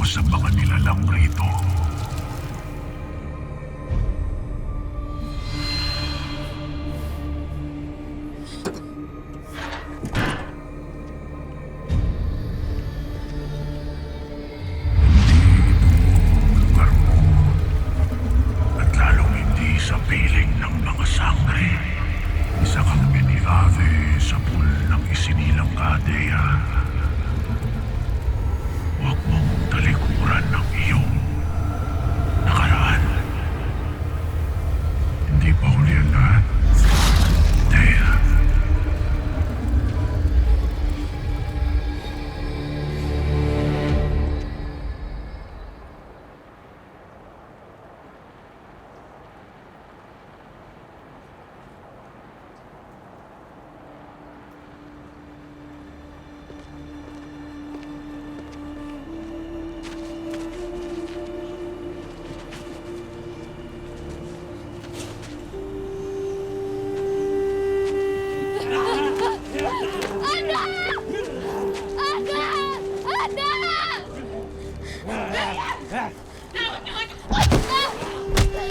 sa mga nilalang rito. At lalong hindi sa piling ng mga sangre. Isa kang mini-ave sa pool ng isinilang kadeya. Huwag mong talikuran ng iyong nakaraan. Hindi pa huli ang lahat. Dea.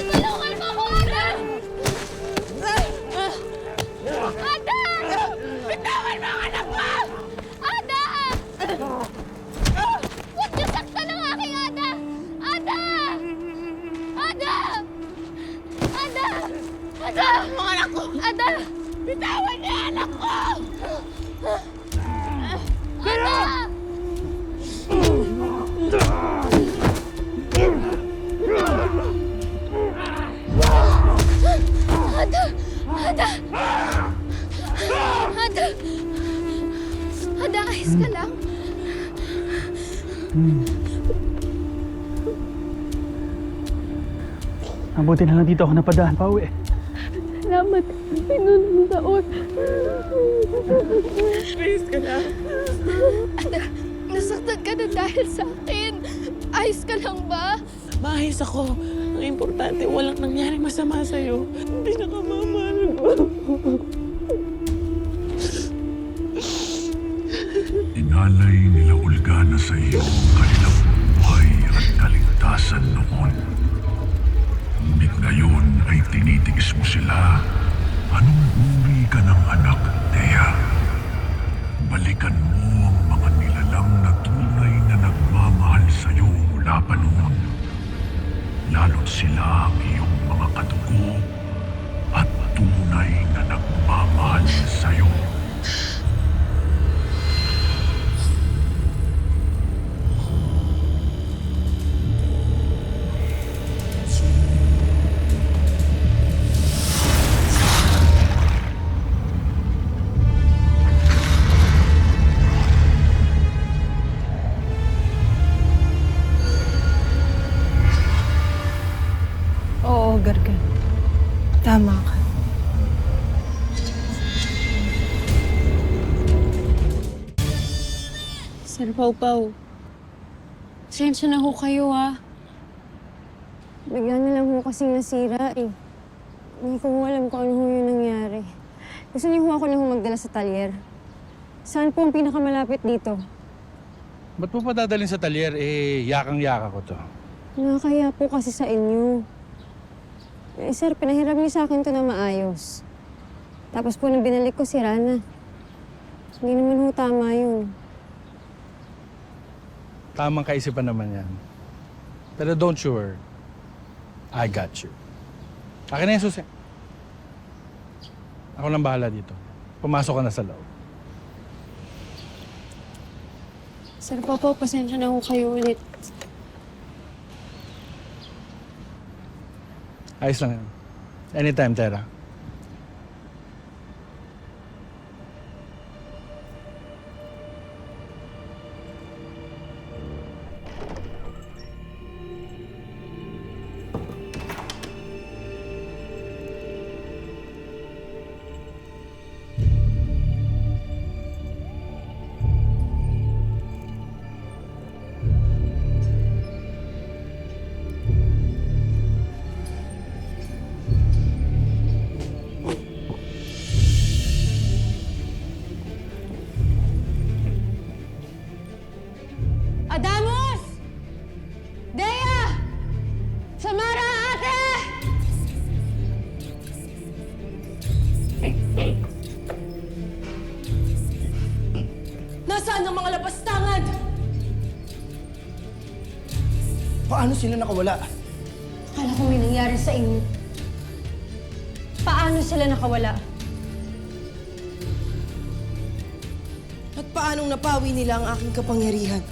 Tulungan mo ako, Ada! Ada! Bitawan mo ang anak ko! Ada! Huwag niyo saktan ang aking Ada! Ada! Ada! Ada! Ada! Ang anak ko! Ada! Bitawan niyo ang anak ko! Ada! Ada! Ada! Ada! Ada, ayos ka lang? Mabuti na lang dito ako napadaan pa uwi. Salamat. Pinunong taon. Ayos ka na. Ada, nasaktan ka na dahil sa akin. Ayos ka lang ba? Maayos ako. Ang importante, walang nangyaring masama sa'yo. Hindi na ka mamahal ko. Inalay nila Olga na sa iyo ang kanilang buhay at kaligtasan noon. Ngunit ngayon ay tinitiis mo sila. Anong uri ka ng anak, Dea? Balikan mo ang mga nilalang na tunay na nagmamahal sa iyo mula pa noon. Lalo't sila ang iyong mga kadugo at tunay na nagmamahal sa iyo. Oo, Gargan. Tama ka. Sir Pau-Pau, sensya na ho kayo Bigla na lang ho kasing nasira eh. Hindi ko ho alam kung ano ho yung nangyari. Gusto niyo ho ako na ho magdala sa talyer. Saan po ang pinakamalapit dito? Ba't mo pa dadalhin sa talyer? Yakang-yaka ko to. Nakakaya po kasi sa inyo. Eh, sir, pinahiram niyo sa akin to na maayos. Tapos po nang binalik ko, sira na. Hindi naman ho tama yun. Tamang kaisipan naman yan. Pero don't you worry. I got you. Akin na yung susi. Ako nang bahala dito. Pumasok ka na sa loob. Sir Pau-Pau, pasensya na ho kayo ulit. Ayos lang yan. Anytime, Tera. Paano sila nakawala? Akala ko may nangyari sa inyo. Paano sila nakawala? At paanong napawi nila ang aking kapangyarihan?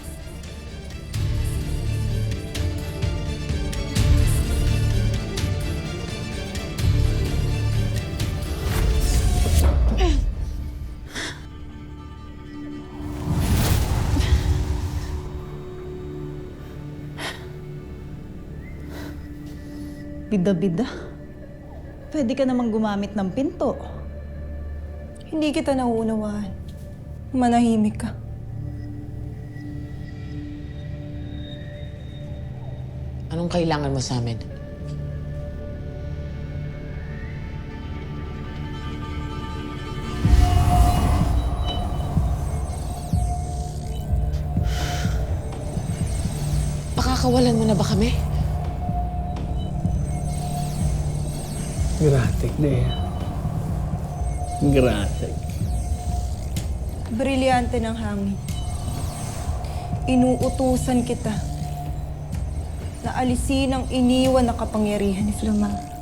Bida-bida. Pwede ka namang gumamit ng pinto. Hindi kita nauunawaan. Manahimik ka. Anong kailangan mo sa amin? Pakakawalan mo na ba kami? Gratik na yan. Gratik. Brilyante ng hangin. Inuutusan kita na alisin ang iniwan na kapangyarihan ni Flamar.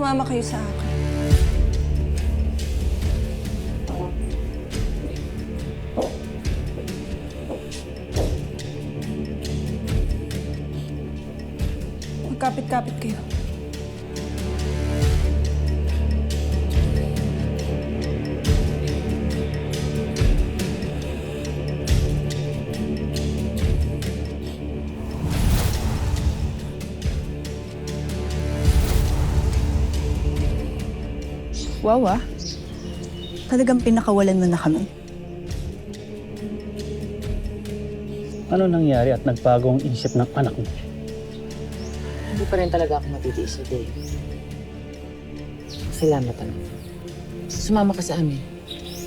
Sumama kayo sa akin. Magkapit-kapit kayo. Wow, ah. Talagang pinakawalan mo na kami. Ano nangyari at nagbago ang isip ng anak mo? Hindi pa rin talaga ako matitiis sa Dave. Salamat naman. Sumama ka sa amin.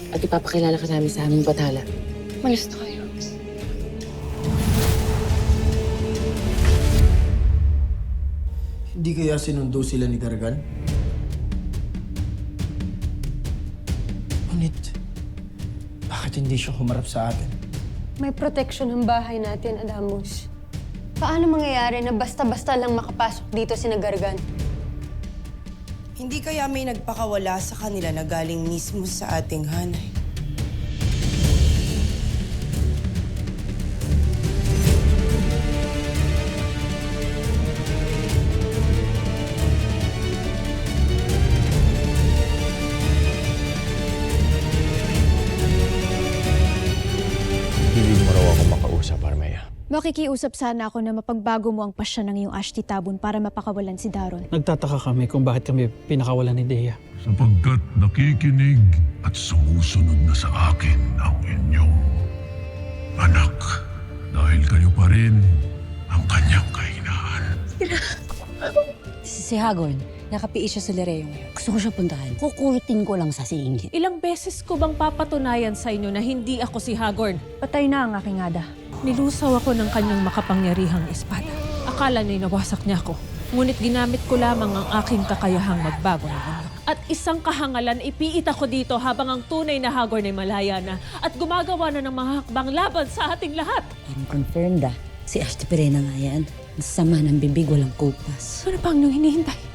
At ipapakilala ka namin sa aming bathala. Malis na kayo. Hindi kaya sinundo sila ni Gargan? Ngunit, bakit hindi siya humarap sa atin? May protection ang bahay natin, Adamos. Paano mangyayari na basta-basta lang makapasok dito si Nagargan? Hindi kaya may nagpakawala sa kanila na galing mismo sa ating hanay. Hilig mo raw ako makausap, Armea. Makikiusap sana ako na mapagbago mo ang pasya ng iyong Ashti Tabon para mapakawalan si Daron. Nagtataka kami kung bakit kami pinakawalan ni Dea. Sapagkat nakikinig at sumusunod na sa akin ang inyong anak. Dahil kayo pa rin ang kanyang kahinaan. Si Hagorn, nakapiis siya sa Lereo ngayon. Gusto ko siya puntahan. Kukulitin ko lang sa singit. Ilang beses ko bang papatunayan sa inyo na hindi ako si Hagorn? Patay na ang aking ada. Nilusaw ako ng kanyang makapangyarihang espada. Akala niya'y nawasak niya ako. Ngunit ginamit ko lamang ang aking kakayahang magbago ng mundo. At isang kahangalan, ipiit ako dito habang ang tunay na Hagorn ay malaya na at gumagawa na ng mga hakbang laban sa ating lahat. Parang confirmed si Ashti Perena nga yan. Ang sama ng bibig, walang kupas. Ano pang nung hinihintay?